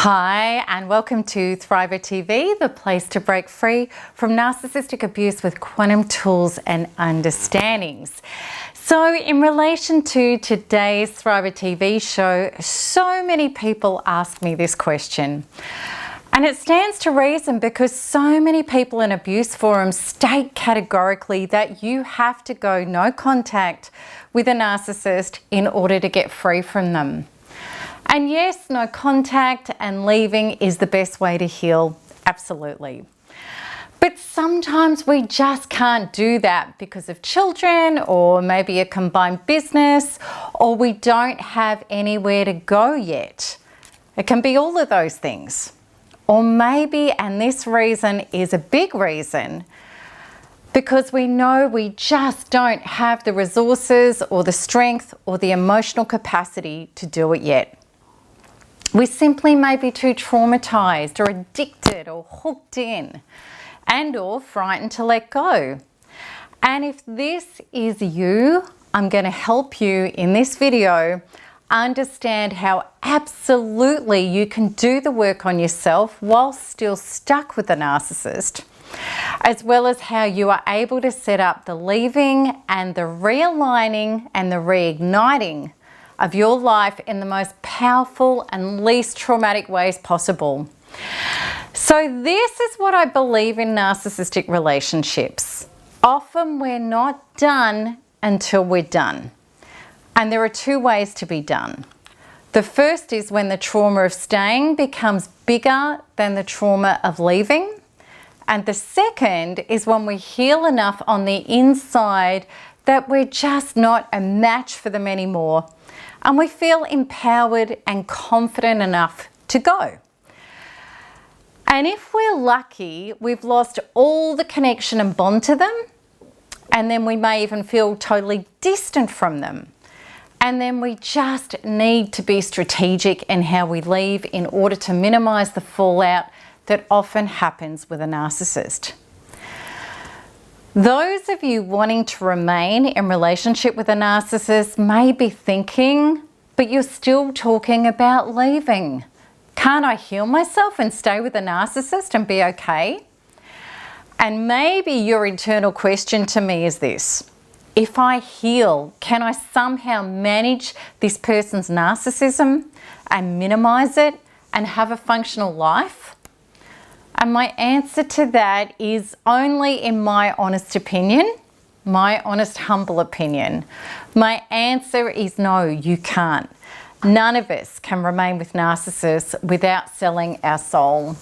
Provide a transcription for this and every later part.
Hi, and welcome to Thriver TV, the place to break free from narcissistic abuse with quantum tools and understandings. So in relation to today's Thriver TV show, so many people ask me this question. And it stands to reason because so many people in abuse forums state categorically that you have to go no contact with a narcissist in order to get free from them. And yes, no contact and leaving is the best way to heal, absolutely. But sometimes we just can't do that because of children or maybe a combined business, or we don't have anywhere to go yet. It can be all of those things. Or maybe, and this reason is a big reason, because we know we just don't have the resources or the strength or the emotional capacity to do it yet. We simply may be too traumatized or addicted or hooked in and or frightened to let go. And if this is you, I'm going to help you in this video understand how absolutely you can do the work on yourself while still stuck with the narcissist, as well as how you are able to set up the leaving and the realigning and the reigniting of your life in the most powerful and least traumatic ways possible. So this is what I believe in narcissistic relationships. Often we're not done until we're done. And there are two ways to be done. The first is when the trauma of staying becomes bigger than the trauma of leaving. And the second is when we heal enough on the inside that we're just not a match for them anymore. And we feel empowered and confident enough to go. And if we're lucky, we've lost all the connection and bond to them. And then we may even feel totally distant from them. And then we just need to be strategic in how we leave in order to minimize the fallout that often happens with a narcissist. Those of you wanting to remain in relationship with a narcissist may be thinking, but you're still talking about leaving. Can't I heal myself and stay with a narcissist and be okay? And maybe your internal question to me is this: if I heal, can I somehow manage this person's narcissism and minimize it and have a functional life? And my answer to that is only in my honest opinion, my honest, humble opinion. My answer is no, you can't. None of us can remain with narcissists without selling our soul.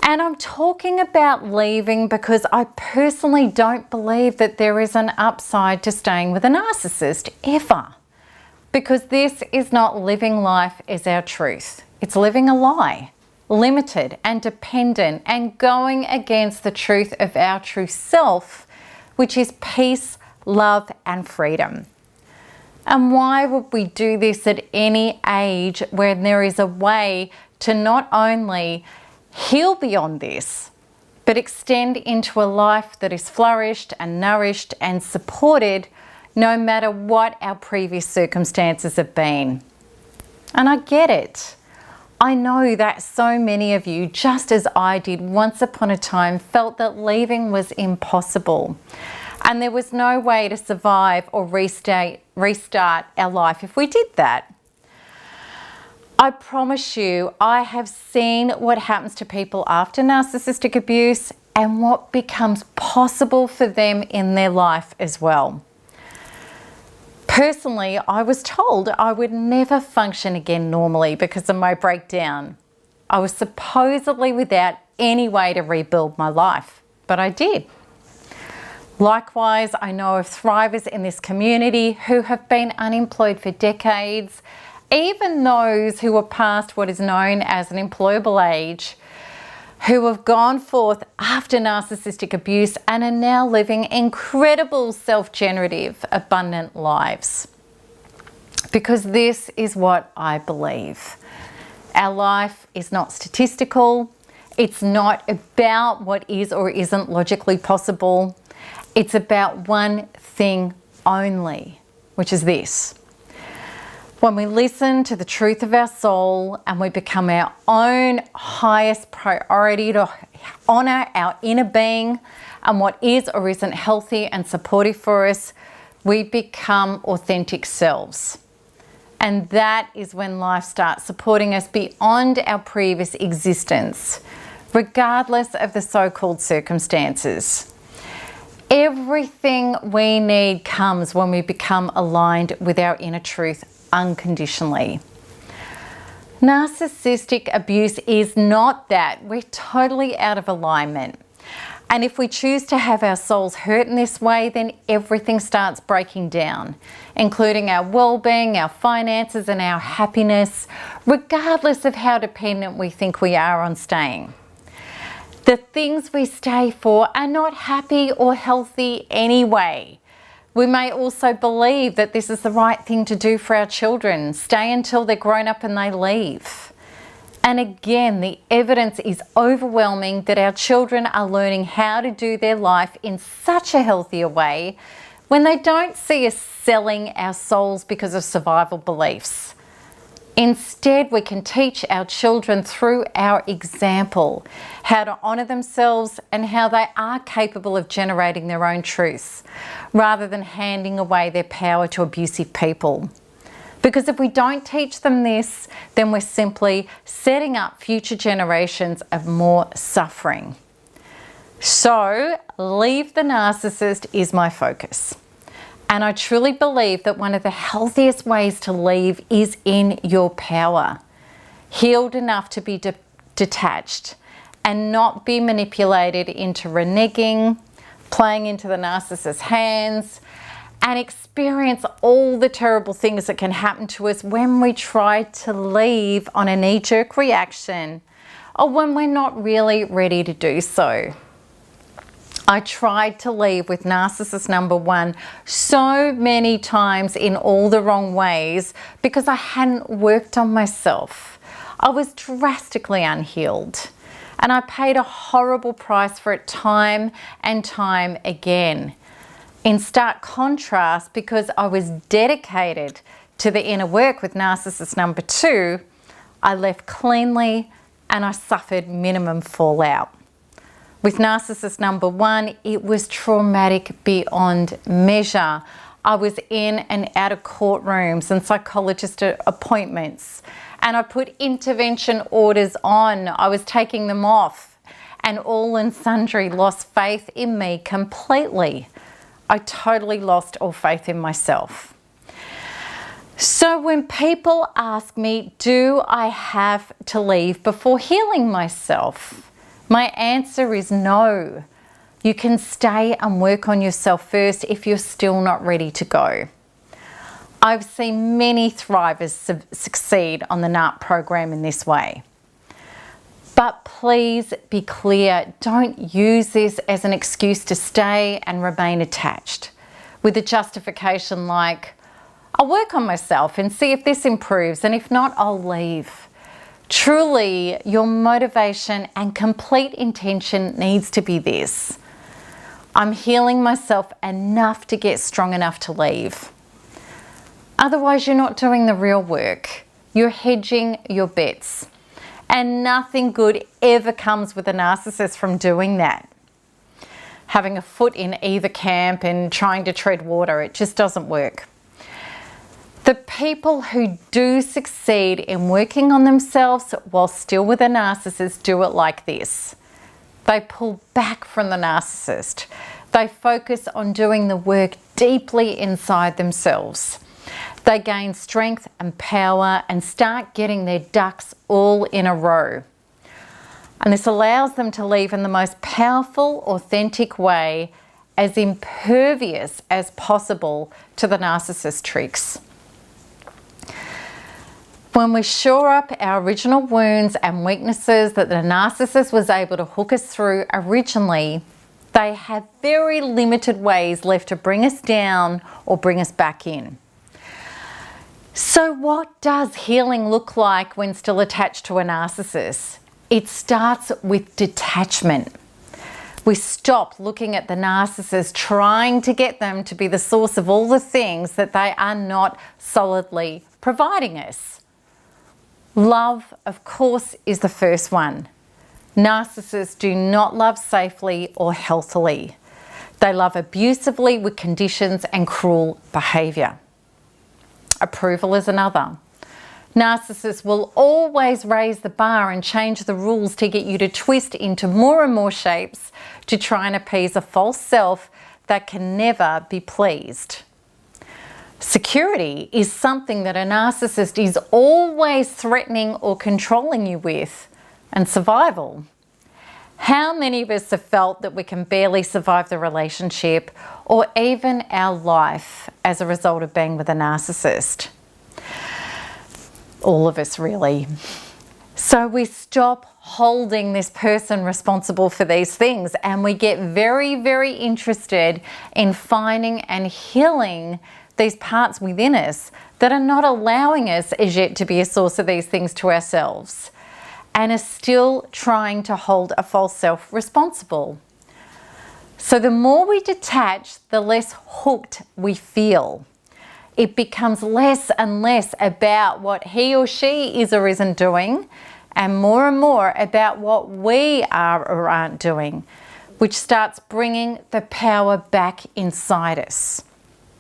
And I'm talking about leaving because I personally don't believe that there is an upside to staying with a narcissist, ever. Because this is not living life as our truth. It's living a lie. Limited and dependent and going against the truth of our true self, which is peace, love, and freedom. And why would we do this at any age when there is a way to not only heal beyond this, but extend into a life that is flourished and nourished and supported no matter what our previous circumstances have been? And I get it. I know that so many of you, just as I did once upon a time, felt that leaving was impossible and there was no way to survive or restart our life if we did that. I promise you, I have seen what happens to people after narcissistic abuse and what becomes possible for them in their life as well. Personally, I was told I would never function again normally because of my breakdown. I was supposedly without any way to rebuild my life, but I did. Likewise, I know of thrivers in this community who have been unemployed for decades, even those who are past what is known as an employable age, who have gone forth after narcissistic abuse and are now living incredible self-generative, abundant lives. Because this is what I believe. Our life is not statistical. It's not about what is or isn't logically possible. It's about one thing only, which is this: When we listen to the truth of our soul and we become our own highest priority to honour our inner being and what is or isn't healthy and supportive for us, we become authentic selves. And that is when life starts supporting us beyond our previous existence, regardless of the so-called circumstances. Everything we need comes when we become aligned with our inner truth unconditionally. Narcissistic abuse is not that. We're totally out of alignment. And if we choose to have our souls hurt in this way, then everything starts breaking down, including our well-being, our finances, and our happiness, regardless of how dependent we think we are on staying. The things we stay for are not happy or healthy anyway. We may also believe that this is the right thing to do for our children, stay until they're grown up and they leave. And again, the evidence is overwhelming that our children are learning how to do their life in such a healthier way when they don't see us selling our souls because of survival beliefs. Instead, we can teach our children through our example how to honour themselves and how they are capable of generating their own truths, rather than handing away their power to abusive people. Because if we don't teach them this, then we're simply setting up future generations of more suffering. So, leave the narcissist is my focus. And I truly believe that one of the healthiest ways to leave is in your power. Healed enough to be detached and not be manipulated into reneging, playing into the narcissist's hands, and experience all the terrible things that can happen to us when we try to leave on a knee-jerk reaction or when we're not really ready to do so. I tried to leave with narcissist number 1 so many times in all the wrong ways because I hadn't worked on myself. I was drastically unhealed and I paid a horrible price for it time and time again. In stark contrast, because I was dedicated to the inner work with narcissist number 2, I left cleanly and I suffered minimum fallout. With narcissist number 1, it was traumatic beyond measure. I was in and out of courtrooms and psychologist appointments, and I put intervention orders on. I was taking them off, and all and sundry lost faith in me completely. I totally lost all faith in myself. So when people ask me, do I have to leave before healing myself? My answer is no. You can stay and work on yourself first if you're still not ready to go. I've seen many thrivers succeed on the NARP program in this way. But please be clear, don't use this as an excuse to stay and remain attached with a justification like, I'll work on myself and see if this improves, and if not, I'll leave. Truly, your motivation and complete intention needs to be this: I'm healing myself enough to get strong enough to leave. Otherwise, you're not doing the real work. You're hedging your bets. And nothing good ever comes with a narcissist from doing that. Having a foot in either camp and trying to tread water, it just doesn't work. The people who do succeed in working on themselves while still with a narcissist do it like this. They pull back from the narcissist. They focus on doing the work deeply inside themselves. They gain strength and power and start getting their ducks all in a row. And this allows them to leave in the most powerful, authentic way, as impervious as possible to the narcissist tricks. When we shore up our original wounds and weaknesses that the narcissist was able to hook us through originally, they have very limited ways left to bring us down or bring us back in. So what does healing look like when still attached to a narcissist? It starts with detachment. We stop looking at the narcissist, trying to get them to be the source of all the things that they are not solidly providing us? Love, of course, is the first one. Narcissists do not love safely or healthily. They love abusively with conditions and cruel behaviour. Approval is another. Narcissists will always raise the bar and change the rules to get you to twist into more and more shapes to try and appease a false self that can never be pleased. Security is something that a narcissist is always threatening or controlling you with, and survival. How many of us have felt that we can barely survive the relationship or even our life as a result of being with a narcissist? All of us, really. So we stop holding this person responsible for these things, and we get very, very interested in finding and healing these parts within us that are not allowing us as yet to be a source of these things to ourselves, and are still trying to hold a false self responsible. So the more we detach, the less hooked we feel. It becomes less and less about what he or she is or isn't doing, and more about what we are or aren't doing, which starts bringing the power back inside us.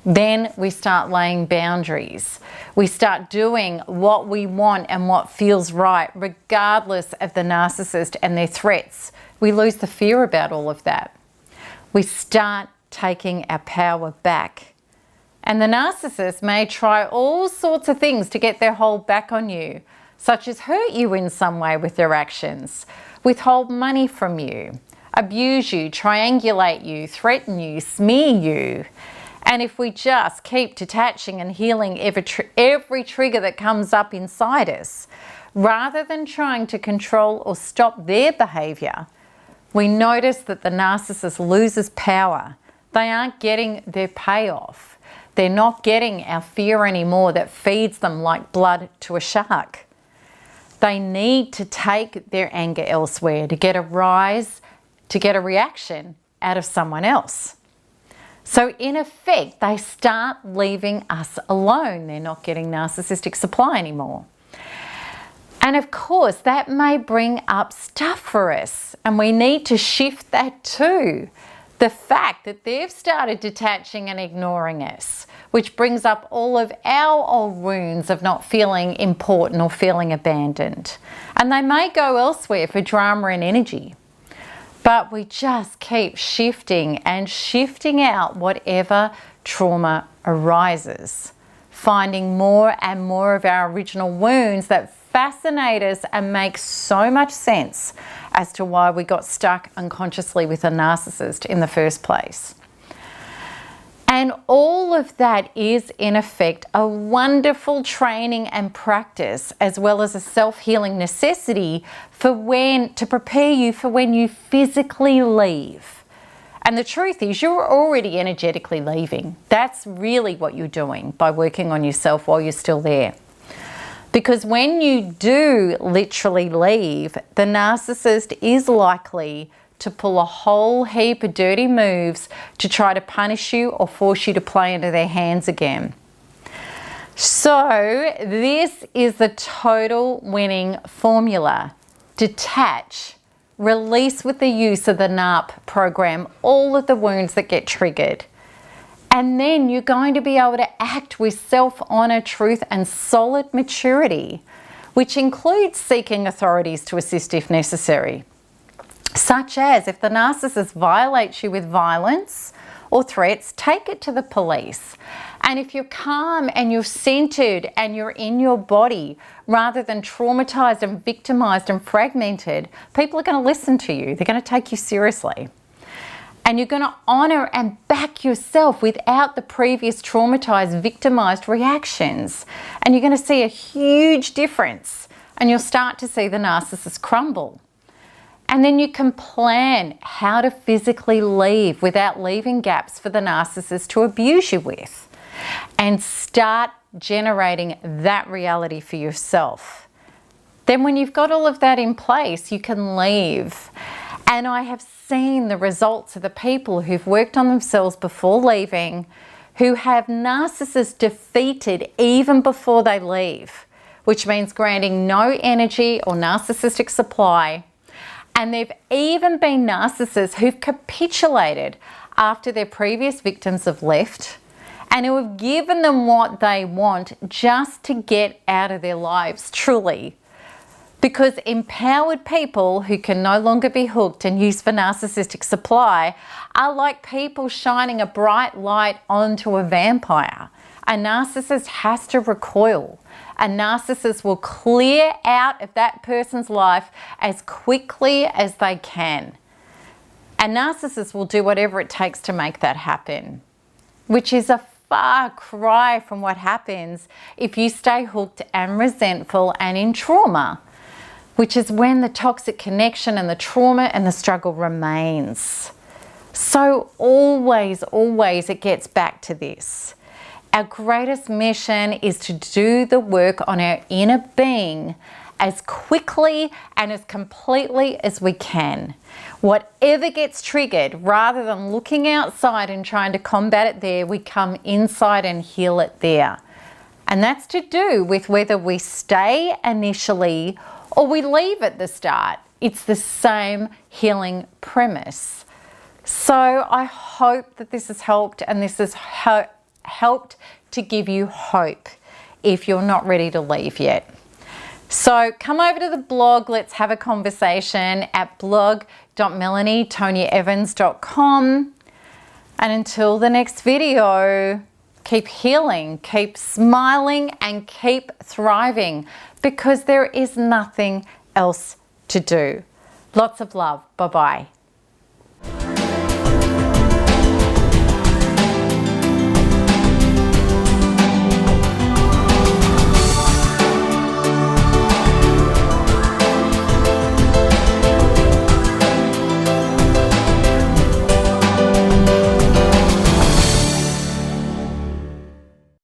Then we start laying boundaries. We start doing what we want and what feels right, regardless of the narcissist and their threats. We lose the fear about all of that. We start taking our power back. And the narcissist may try all sorts of things to get their hold back on you, such as hurt you in some way with their actions, withhold money from you, abuse you, triangulate you, threaten you, smear you. And if we just keep detaching and healing every trigger that comes up inside us, rather than trying to control or stop their behaviour, we notice that the narcissist loses power. They aren't getting their payoff. They're not getting our fear anymore that feeds them like blood to a shark. They need to take their anger elsewhere to get a rise, to get a reaction out of someone else. So in effect, they start leaving us alone. They're not getting narcissistic supply anymore. And of course, that may bring up stuff for us, and we need to shift that too. The fact that they've started detaching and ignoring us, which brings up all of our old wounds of not feeling important or feeling abandoned. And they may go elsewhere for drama and energy. But we just keep shifting and shifting out whatever trauma arises, finding more and more of our original wounds that fascinate us and make so much sense as to why we got stuck unconsciously with a narcissist in the first place. And all of that is, in effect, a wonderful training and practice, as well as a self-healing necessity to prepare you for when you physically leave. And the truth is, you're already energetically leaving. That's really what you're doing by working on yourself while you're still there. Because when you do literally leave, the narcissist is likely to pull a whole heap of dirty moves to try to punish you or force you to play into their hands again. So this is the total winning formula. Detach, release with the use of the NARP program all of the wounds that get triggered. And then you're going to be able to act with self-honor, truth, and solid maturity, which includes seeking authorities to assist if necessary. Such as if the narcissist violates you with violence or threats, take it to the police. And if you're calm and you're centered and you're in your body, rather than traumatized and victimized and fragmented, people are going to listen to you. They're going to take you seriously. And you're going to honor and back yourself without the previous traumatized, victimized reactions. And you're going to see a huge difference, and you'll start to see the narcissist crumble. And then you can plan how to physically leave without leaving gaps for the narcissist to abuse you with, and start generating that reality for yourself. Then when you've got all of that in place, you can leave. And I have seen the results of the people who've worked on themselves before leaving, who have narcissists defeated even before they leave, which means granting no energy or narcissistic supply. And there've even been narcissists who've capitulated after their previous victims have left and who have given them what they want just to get out of their lives, truly. Because empowered people who can no longer be hooked and used for narcissistic supply are like people shining a bright light onto a vampire. A narcissist has to recoil. A narcissist will clear out of that person's life as quickly as they can. A narcissist will do whatever it takes to make that happen, which is a far cry from what happens if you stay hooked and resentful and in trauma, which is when the toxic connection and the trauma and the struggle remains. So always it gets back to this. Our greatest mission is to do the work on our inner being as quickly and as completely as we can. Whatever gets triggered, rather than looking outside and trying to combat it there, we come inside and heal it there. And that's to do with whether we stay initially or we leave at the start. It's the same healing premise. So I hope that this has helped, and this has helped to give you hope if you're not ready to leave yet. So come over to the blog, let's have a conversation at blog.melanietoniaevans.com. And until the next video, keep healing, keep smiling, and keep thriving, because there is nothing else to do. Lots of love. Bye-bye.